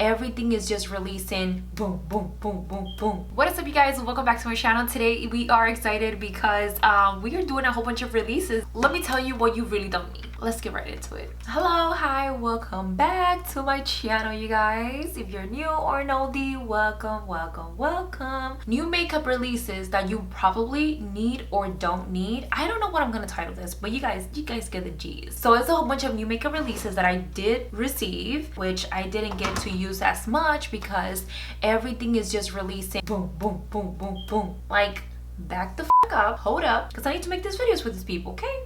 everything is just releasing boom, boom, boom, boom, boom. What is up, you guys? Welcome back to my channel. Today we are excited because we are doing a whole bunch of releases. Let me tell you what you really don't need. Let's get right into it. Hello, hi, welcome back to my channel, you guys. If you're new or an oldie, welcome, welcome, welcome. New makeup releases that you probably need or don't need. I don't know what I'm gonna title this, but you guys get the G's. So it's a whole bunch of new makeup releases that I did receive, which I didn't get to use as much because everything is just releasing boom, boom, boom, boom, boom. Like, back the fuck up, hold up, because I need to make these videos for these people, okay?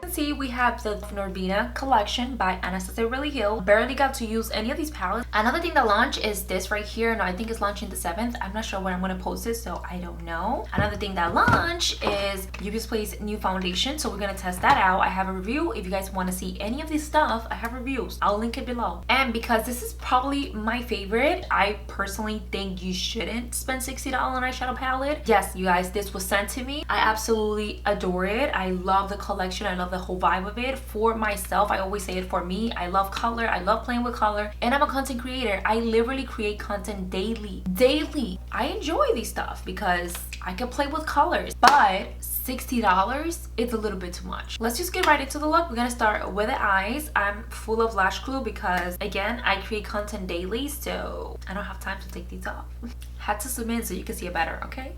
See, we have the Norvina collection by Anastasia Really Hill. Barely got to use any of these palettes. Another thing that launched is this right here. No, I think it's launching the 7th. I'm not sure when I'm gonna post it, so I don't know. Another thing that launched is UB's Place new foundation, so we're gonna test that out. I have a review. If you guys want to see any of this stuff, I have reviews. I'll link it below. And because this is probably my favorite, I personally think you shouldn't spend $60 on an eyeshadow palette. Yes, you guys, this was sent to me. I absolutely adore it. I love the collection. I love the whole vibe of it. For myself, I always say it, for me, I love color, I love playing with color, and I'm a content creator. I literally create content daily. I enjoy these stuff because I can play with colors, but $60, it's a little bit too much. Let's just get right into the look. We're gonna start with the eyes. I'm full of lash glue because, again, I create content daily, so I don't have time to take these off. Had to zoom in so you can see it better, okay?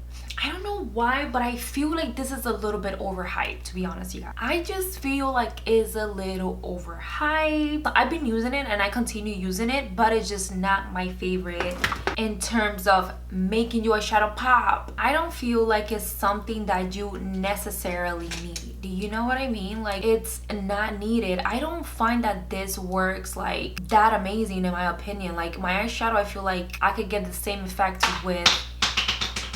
I don't know why, but I feel like this is a little bit overhyped, to be honest, you guys. I just feel like it's a little overhyped. I've been using it and I continue using it, but it's just not my favorite in terms of making your eyeshadow pop. I don't feel like it's something that you necessarily need. Do you know what I mean? Like, it's not needed. I don't find that this works like that amazing in my opinion. Like, my eyeshadow, I feel like I could get the same effect with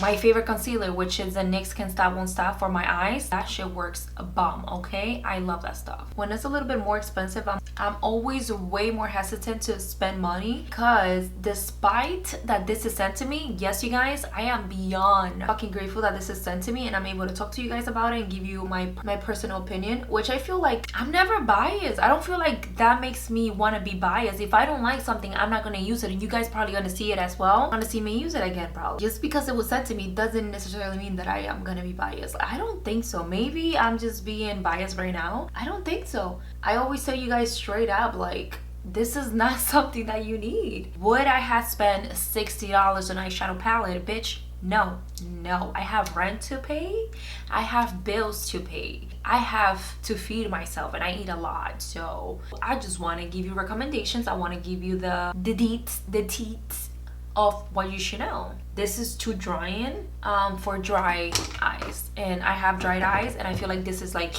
my favorite concealer, which is the NYX Can't Stop Won't Stop for my eyes. That shit works a bomb, okay? I love that stuff. When it's a little bit more expensive, I'm always way more hesitant to spend money because despite that this is sent to me, yes, you guys, I am beyond fucking grateful that this is sent to me and I'm able to talk to you guys about it and give you my personal opinion, which I feel like I'm never biased. I don't feel like that makes me want to be biased. If I don't like something, I'm not going to use it, and you guys probably going to see it as well. Want to see me use it again, probably. Just because it was sent to me doesn't necessarily mean that I am gonna be biased. I don't think so. Maybe I'm just being biased right now. I don't think so. I always tell you guys straight up, like, this is not something that you need. Would I have spent $60 on an eyeshadow palette? Bitch, no. I have rent to pay. I have bills to pay. I have to feed myself and I eat a lot. So I just want to give you recommendations. I want to give you the teats of what you should know. This is too drying for dry eyes, and I have dried eyes and I feel like this is like,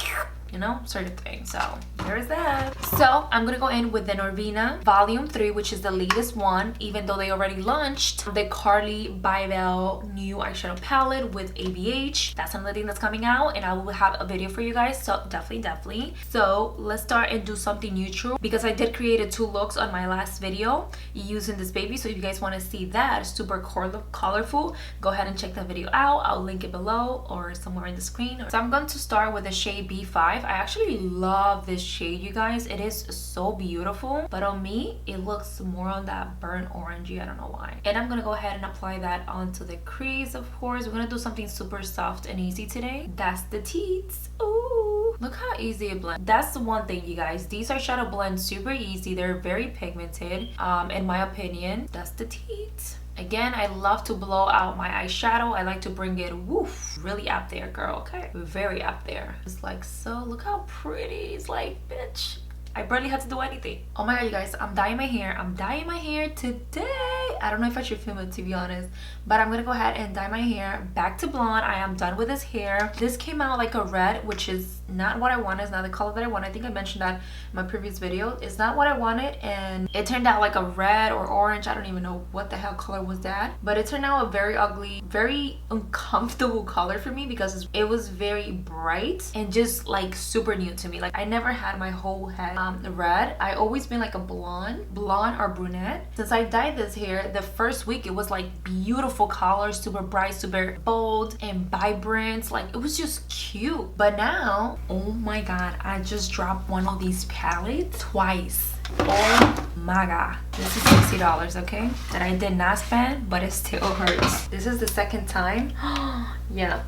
you know, sort of thing. So there's that. So I'm gonna go in with the Norvina Volume 3, which is the latest one, even though they already launched the Carly Bybel new eyeshadow palette with ABH. That's another thing that's coming out, and I will have a video for you guys, so definitely. So let's start and do something neutral because I did create 2 looks on my last video using this baby. So if you guys want to see that super colorful, go ahead and check that video out. I'll link it below or somewhere in the screen. So I'm going to start with the shade B5. I actually love this shade, you guys. It is so beautiful, but on me it looks more on that burnt orangey. I don't know why. And I'm gonna go ahead and apply that onto the crease. Of course, we're gonna do something super soft and easy today. That's the teats. Ooh, look how easy it blends. That's the one thing, you guys. These eyeshadow blends super easy. They're very pigmented, in my opinion. That's the teats. Again, I love to blow out my eyeshadow. I like to bring it, woof, really up there, girl, okay? Very up there. It's like, so look how pretty. It's like, bitch, I barely had to do anything. Oh my god, you guys, I'm dyeing my hair. I'm dyeing my hair today. I don't know if I should film it, to be honest, but I'm gonna go ahead and dye my hair back to blonde. I am done with this hair. This came out like a red, which is not what I wanted. It's not the color that I want. I think I mentioned that in my previous video. It's not what I wanted, and it turned out like a red or orange. I don't even know what the hell color was that, but it turned out a very ugly, very uncomfortable color for me because it was very bright and just like super new to me. Like, I never had my whole head red. I always been like a blonde or brunette. Since I dyed this hair, the first week it was like beautiful colors, super bright, super bold and vibrant. Like it was just cute. But now, oh my god, I just dropped one of these palettes twice. Oh my god, this is $60, okay, that I did not spend, but it still hurts. This is the second time. Yep.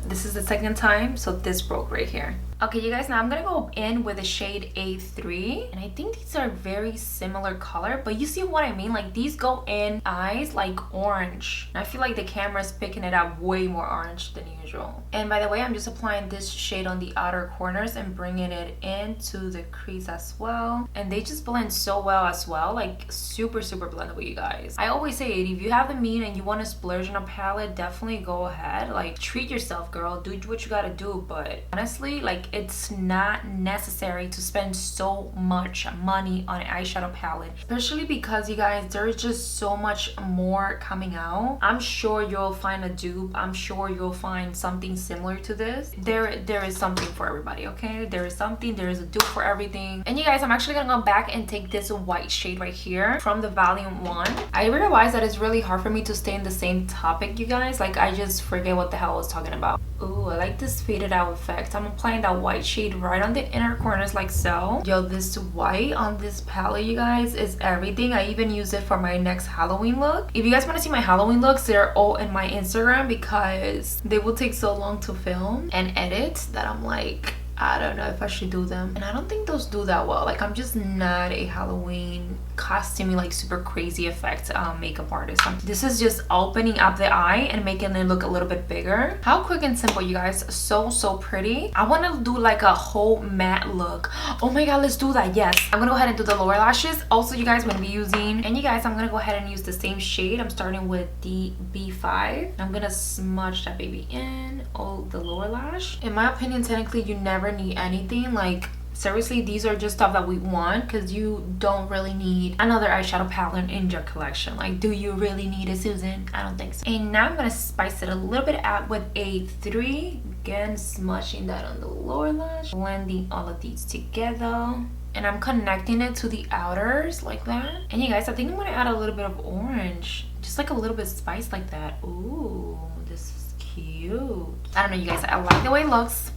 This is the second time, so this broke right here. Okay, you guys, now I'm gonna go in with the shade A3, and I think these are very similar color, but you see what I mean? Like these go in eyes like orange. And I feel like the camera's picking it up way more orange than usual. And by the way, I'm just applying this shade on the outer corners and bringing it into the crease as well. And they just blend so well as well, like super blendable, you guys. I always say it, if you have the mean and you want to splurge on a palette, definitely go ahead. Like treat yourself, girl, do what you gotta do. But honestly, like it's not necessary to spend so much money on an eyeshadow palette, especially because, you guys, there's just so much more coming out. I'm sure you'll find a dupe. I'm sure you'll find something similar to this. There is something for everybody, okay? There is a dupe for everything. And you guys, I'm actually gonna go back and take this white shade right here from the Volume 1. I realized that it's really hard for me to stay in the same topic, you guys. Like I just forget what the hell I was talking about. Ooh, I like this faded out effect. I'm applying that white shade right on the inner corners like so. Yo, this white on this palette, you guys, is everything. I even use it for my next Halloween look. If you guys want to see my Halloween looks, they're all in my Instagram because they will take so long to film and edit that I'm like, I don't know if I should do them. And I don't think those do that well. Like I'm just not a Halloween costumey, like super crazy effect makeup artist. This is just opening up the eye and making it look a little bit bigger. How quick and simple, you guys. So pretty. I want to do like a whole matte look. Oh my god, let's do that. Yes, I'm gonna go ahead and do the lower lashes. Also, you guys, I'm gonna be using, and you guys, I'm gonna go ahead and use the same shade. I'm starting with the B5. I'm gonna smudge that baby in all the lower lash. In my opinion, technically you never need anything. Like seriously, these are just stuff that we want because you don't really need another eyeshadow palette in your collection. Like, do you really need it, Susan? I don't think so. And now I'm gonna spice it a little bit out with A3. Again, smudging that on the lower lash, blending all of these together, and I'm connecting it to the outers like that. And you guys, I think I'm gonna add a little bit of orange, just like a little bit spice like that. Ooh, this is cute. I don't know, you guys, I like the way it looks.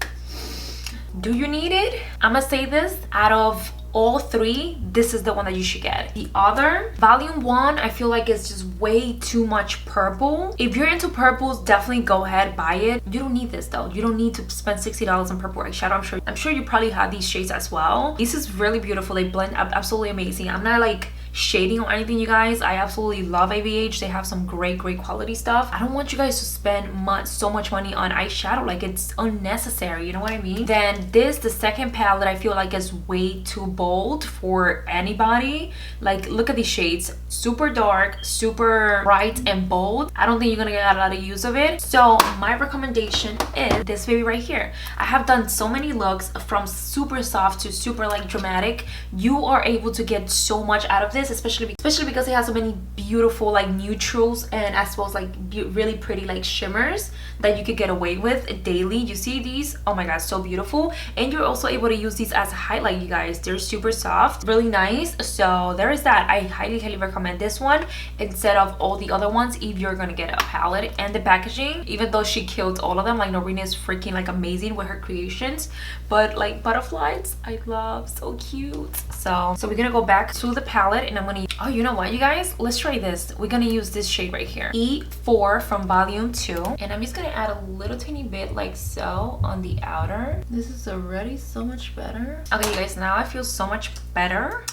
Do you need it? I'm gonna say this, out of all three, this is the one that you should get. The other, Volume 1, I feel like it's just way too much purple. If you're into purples, definitely go ahead, buy it. You don't need this though. You don't need to spend $60 on purple eyeshadow. I'm sure you probably have these shades as well. This is really beautiful. They blend up absolutely amazing. I'm not like shading or anything, you guys. I absolutely love AVH. They have some great quality stuff. I don't want you guys to spend so much money on eyeshadow. Like, it's unnecessary, you know what I mean? Then this, the second palette, I feel like is way too bold for anybody. Like, look at these shades, super dark, super bright and bold. I don't think you're gonna get a lot of use of it. So my recommendation is this baby right here. I have done so many looks from super soft to super like dramatic. You are able to get so much out of this, especially because it has so many beautiful like neutrals and as well as like really pretty like shimmers that you could get away with daily. You see these? Oh my god, so beautiful. And you're also able to use these as a highlight, you guys. They're super soft, really nice. So there is that. I highly recommend this one instead of all the other ones if you're gonna get a palette. And the packaging, even though she killed all of them, like Norina is freaking like amazing with her creations, but like butterflies I love, so cute. So we're gonna go back to the palette and I'm gonna, oh, you know what, you guys, let's try this. We're gonna use this shade right here, E4 from Volume 2, and I'm just gonna add a little tiny bit like so on the outer. This is already so much better. Okay, you guys, now I feel so much better.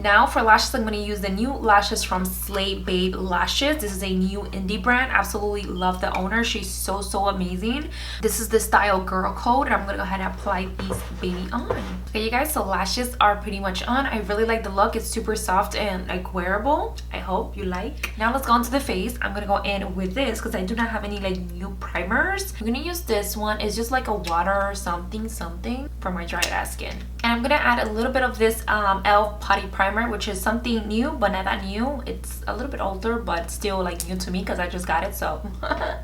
Now for lashes, I'm gonna use the new lashes from Slay Babe Lashes. This is a new indie brand. Absolutely love the owner. She's so amazing. This is the style Girl Code, and I'm gonna go ahead and apply these baby on. Okay, you guys, so lashes are pretty much on. I really like the look. It's super soft and like wearable. I hope you like. Now let's go on to the face. I'm gonna go in with this because I do not have any like new primers. I'm gonna use this one. It's just like a water something for my dry ass skin. And I'm gonna add a little bit of this elf putty primer, which is something new but not that new. It's a little bit older but still like new to me because I just got it. So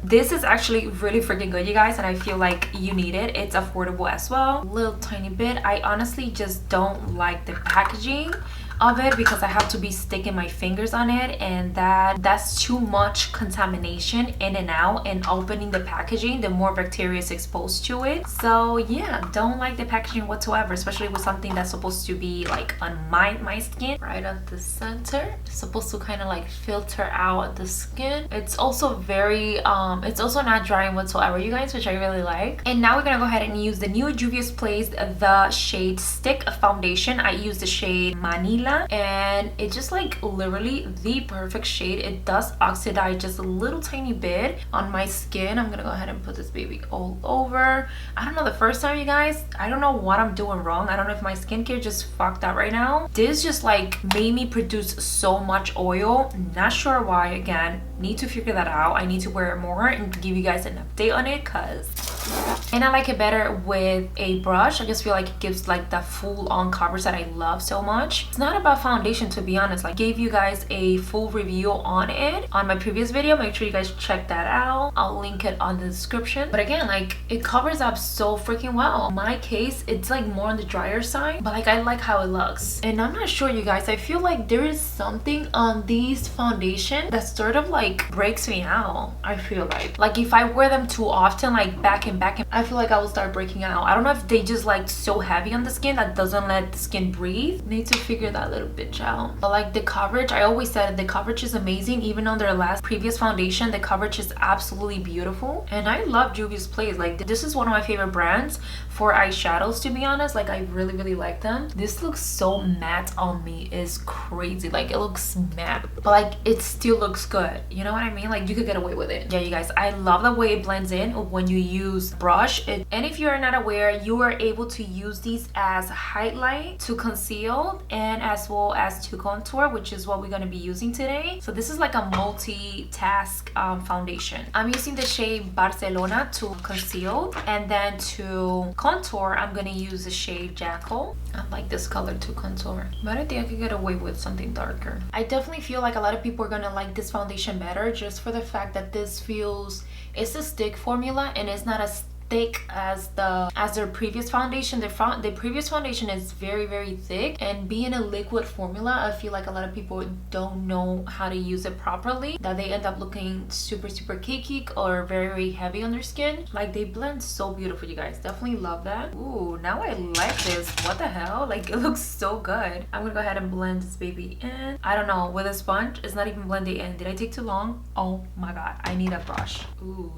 this is actually really freaking good, you guys, and I feel like you need it. It's affordable as well. A little tiny bit. I honestly just don't like the packaging of it because I have to be sticking my fingers on it, and that's too much contamination in and out, and opening the packaging, the more bacteria is exposed to it. So yeah, don't like the packaging whatsoever, especially with something that's supposed to be like on my skin. Right at the center, it's supposed to kind of like filter out the skin. It's also very it's also not drying whatsoever, you guys, which I really like. And now we're gonna go ahead and use the new Juvia's Place the shade Stick foundation. I use the shade Manila, and it's just like literally the perfect shade. It does oxidize just a little tiny bit on my skin. I'm gonna go ahead and put this baby all over. I don't know, the first time, you guys, I don't know what I'm doing wrong. I don't know if my skincare just fucked up right now. This just like made me produce so much oil. Not sure why. Again, need to figure that out. I need to wear it more and give you guys an update on it, and I like it better with a brush. I just feel like it gives like that full-on coverage that I love so much. It's not about foundation, to be honest. Like, gave you guys a full review on it on my previous video. Make sure you guys check that out. I'll link it on the description. But again, like, it covers up so freaking well. In my case, it's like more on the drier side, but like I like how it looks. And I'm not sure, you guys, I feel like there is something on these foundation that sort of like breaks me out. I feel like if I wear them too often, like back and back, I feel like I will start breaking out. I don't know if they just like so heavy on the skin that doesn't let the skin breathe. Need to figure that little bitch out. But like the coverage, I always said the coverage is amazing. Even on their previous foundation, the coverage is absolutely beautiful. And I love Juvia's Place. Like, this is one of my favorite brands for eyeshadows, to be honest. Like, I really like them. This looks so matte on me. It's crazy. Like, it looks matte, but like it still looks good. You know what I mean? Like, you could get away with it. Yeah, you guys, I love the way it blends in when you use brush. And if you're not aware, you are able to use these as highlight to conceal and as well as to contour, which is what we're going to be using today. So this is like a multitask foundation. I'm using the shade Barcelona to conceal, and then to contour I'm going to use the shade Jackal. I like this color to contour, but I think I could get away with something darker. I definitely feel like a lot of people are going to like this foundation better, just for the fact that this feels, it's a stick formula and it's not as thick as their previous foundation. The previous foundation is very thick, and being a liquid formula, I feel like a lot of people don't know how to use it properly, that they end up looking super cakey or very heavy on their skin. Like, they blend so beautiful, you guys. Definitely love that. Ooh, now I like this. What the hell? Like, it looks so good. I'm gonna go ahead and blend this baby in. I don't know, with a sponge it's not even blended in. Did I take too long? Oh my god, I need a brush. Ooh,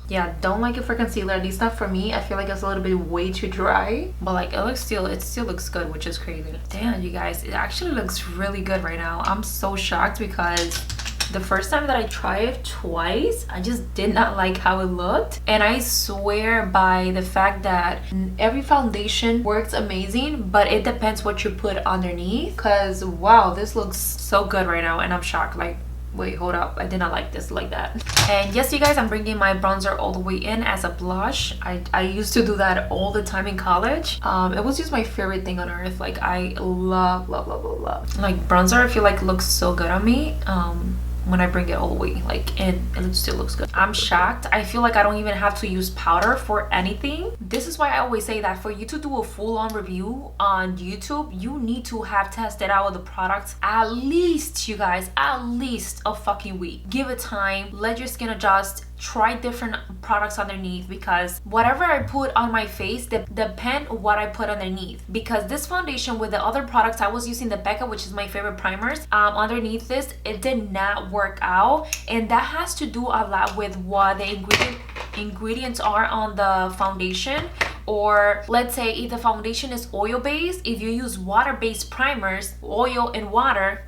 yeah, don't like it for concealer, at least not for me. I feel like it's a little bit way too dry, but like it still looks good, which is crazy. Damn, you guys, it actually looks really good right now. I'm so shocked because the first time that I tried it twice, I just did not like how it looked. And I swear by the fact that every foundation works amazing, but it depends what you put underneath. Because wow, this looks so good right now, and I'm shocked. Like, wait, hold up, I did not like this like that. And yes, you guys, I'm bringing my bronzer all the way in as a blush. I used to do that all the time in college. It was just my favorite thing on earth. Like, I love like bronzer. I feel like looks so good on me when I bring it all the way, like, and it still looks good. I'm shocked. I feel like I don't even have to use powder for anything. This is why I always say that for you to do a full-on review on YouTube, you need to have tested out the products at least, you guys, at least a fucking week. Give it time, let your skin adjust, try different products underneath, because whatever I put on my face depend what I put underneath. Because this foundation with the other products, I was using the Becca, which is my favorite primers, underneath this, it did not work out, and that has to do a lot with what the ingredients are on the foundation. Or let's say if the foundation is oil based, if you use water based primers, oil and water,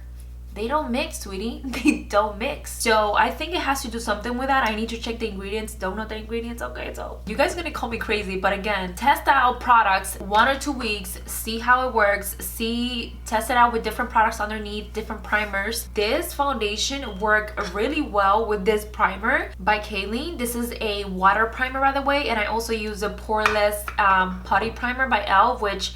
they don't mix, sweetie. They don't mix. So I think it has to do something with that. I need to check the ingredients. Don't know the ingredients. Okay, so you guys are gonna call me crazy, but again, test out products 1 or 2 weeks, see how it works, test it out with different products underneath, different primers. This foundation worked really well with this primer by Kayleen. This is a water primer, by the way, and I also use a poreless putty primer by Elle, which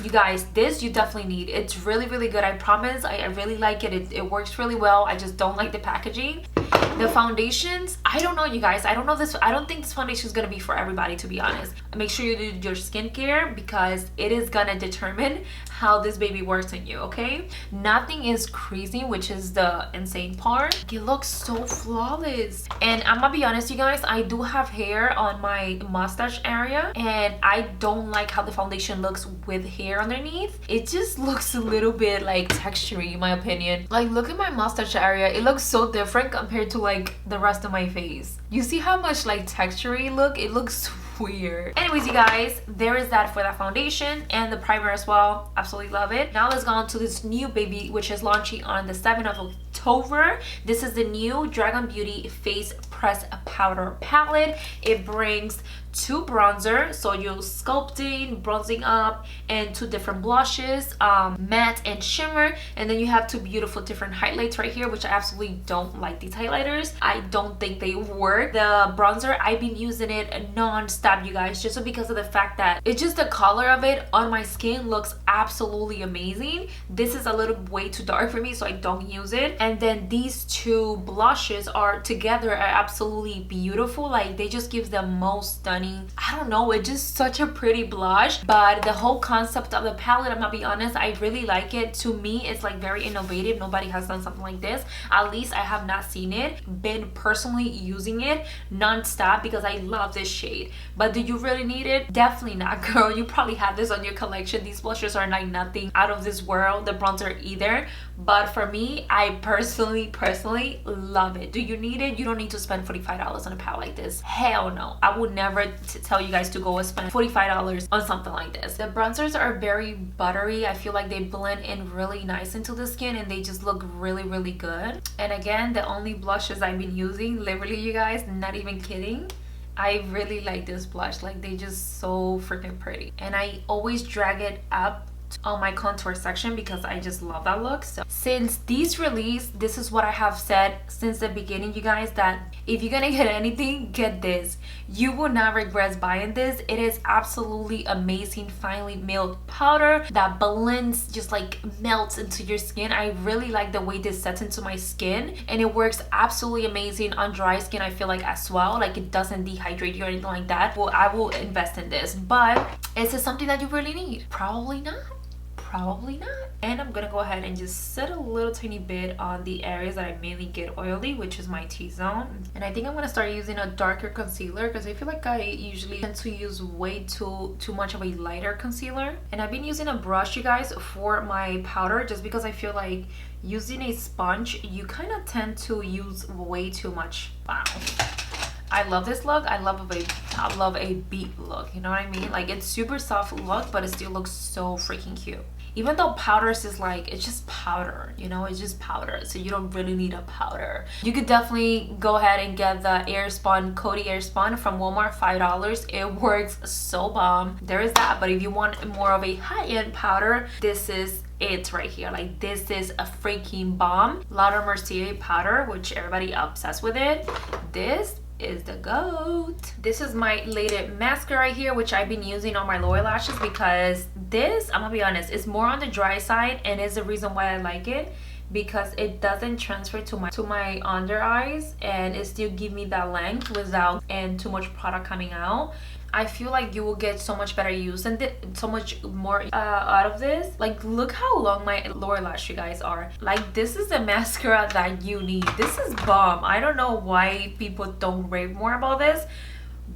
you guys, this you definitely need. It's really, really good. I promise. I really like it. It works really well. I just don't like the packaging. The foundations, I don't know, you guys. I don't think this foundation is gonna be for everybody, to be honest. Make sure you do your skincare because it is gonna determine how this baby works on you, okay? Nothing is crazy, which is the insane part. It looks so flawless. And I'm gonna be honest, you guys, I do have hair on my mustache area, and I don't like how the foundation looks with hair underneath. It just looks a little bit like textury, in my opinion. Like, look at my mustache area. It looks so different compared to like the rest of my face. You see how much like textury look? It looks weird. Anyways, you guys, there is that for that foundation and the primer as well. Absolutely love it. Now let's go on to this new baby, which is launching on the 7th of October. This is the new Dragon Beauty Face Press Powder Palette. It brings 2 bronzer, so you're sculpting, bronzing up, and 2 different blushes, matte and shimmer, and then you have 2 beautiful different highlights right here, which I absolutely don't like these highlighters. I don't think they work. The bronzer, I've been using it non-stop, you guys, just because of the fact that it's just the color of it on my skin looks absolutely amazing. This is a little way too dark for me, so I don't use it. And then these 2 blushes are together are absolutely beautiful. Like, they just give the most stunning, I don't know, it's just such a pretty blush. But the whole concept of the palette, I'm gonna be honest, I really like it. To me, it's like very innovative. Nobody has done something like this. At least I have not seen it. Been personally using it non-stop because I love this shade. But do you really need it? Definitely not, girl. You probably have this on your collection. These blushes are like nothing out of this world. The bronzer either. But for me, I personally love it. Do you need it? You don't need to spend $45 on a palette like this. Hell no. I would never tell you guys to go and spend $45 on something like this. The bronzers are very buttery. I feel like they blend in really nice into the skin and they just look really, really good. And again, the only blushes I've been using, literally, you guys, not even kidding, I really like this blush. Like, they just so freaking pretty. And I always drag it up on my contour section because I just love that look. So since these released, this is what I have said since the beginning, you guys, that if you're gonna get anything, get this. You will not regret buying this. It is absolutely amazing, finely milled powder that blends, just like melts into your skin. I really like the way this sets into my skin, and it works absolutely amazing on dry skin, I feel like, as well. Like, it doesn't dehydrate you or anything like that. Well, I will invest in this. But is it something that you really need? Probably not. Probably not. And I'm gonna go ahead and just set a little tiny bit on the areas that I mainly get oily, which is my T-zone. And I think I'm gonna start using a darker concealer because I feel like I usually tend to use way too much of a lighter concealer. And I've been using a brush, you guys, for my powder just because I feel like using a sponge, you kind of tend to use way too much. Wow. I love this look. I love a beat look, you know what I mean? Like, it's super soft look, but it still looks so freaking cute. Even though powders is like, it's just powder, you know, it's just powder, so you don't really need a powder. You could definitely go ahead and get the Airspun Coty Airspun from Walmart, $5. It works so bomb. There is that. But if you want more of a high-end powder, this is it right here. Like, this is a freaking bomb. Lauder Mercier powder, which everybody obsessed with it. This is the goat. This is my Lated mascara right here, which I've been using on my lower lashes because this, I'm gonna be honest, is more on the dry side, and is the reason why I like it, because it doesn't transfer to my under eyes, and it still give me that length without and too much product coming out. I feel like you will get so much better use and so much more out of this. Like, look how long my lower lash, you guys, are. Like, this is the mascara that you need. This is bomb. I don't know why people don't rave more about this,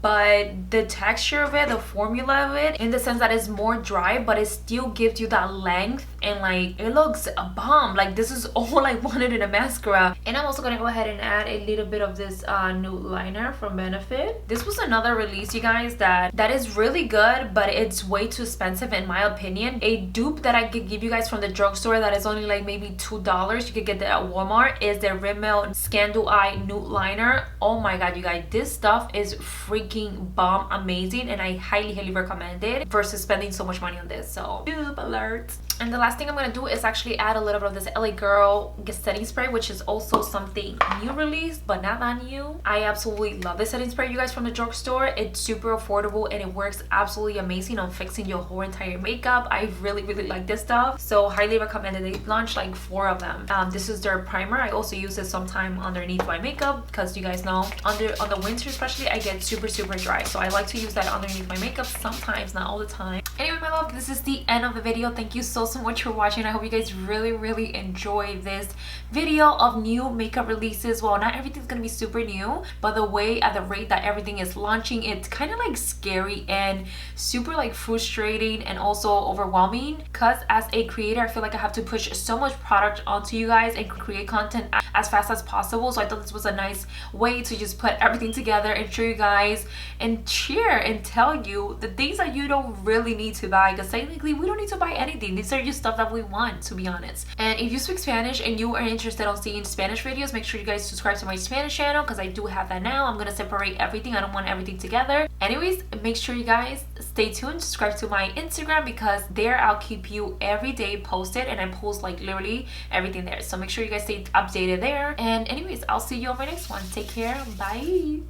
but the texture of it, the formula of it, in the sense that it's more dry, but it still gives you that length and like it looks a bomb. Like this is all I wanted in a mascara. And I'm also gonna go ahead and add a little bit of this nude liner from Benefit. This was another release, you guys, that is really good, but it's way too expensive in my opinion. A dupe that I could give you guys from the drugstore that is only like maybe $2, you could get that at Walmart, is the Rimmel Scandal Eye nude liner. Oh my god, you guys, this stuff is freaking bomb amazing, and I highly recommend it versus spending so much money on this. So dupe alert. And the last thing I'm gonna do is actually add a little bit of this LA Girl setting spray, which is also something new released, but not that new. I absolutely love this setting spray, you guys, from the drugstore. It's super affordable and it works absolutely amazing on fixing your whole entire makeup. I really like this stuff, so highly recommend it. They launched like 4 of them. This is their primer. I also use it sometime underneath my makeup because you guys know on the winter especially I get super dry, so I like to use that underneath my makeup sometimes, not all the time. Anyway, my love, this is the end of the video. Thank you so much for watching. I hope you guys really enjoy this video of new makeup releases. Well, not everything's gonna be super new, but the way at the rate that everything is launching, it's kind of like scary and super like frustrating and also overwhelming, because as a creator I feel like I have to push so much product onto you guys and create content as fast as possible. So I thought this was a nice way to just put everything together and show you guys and share and tell you the things that you don't really need to buy, because technically we don't need to buy anything. These are just stuff that we want, to be honest. And if you speak Spanish and you are interested on seeing Spanish videos, make sure you guys subscribe to my Spanish channel, because I do have that now. I'm gonna separate everything. I don't want everything together. Anyways, make sure you guys stay tuned, subscribe to my Instagram, because there I'll keep you every day posted, and I post like literally everything there. So make sure you guys stay updated there. And anyways, I'll see you on my next one. Take care. Bye.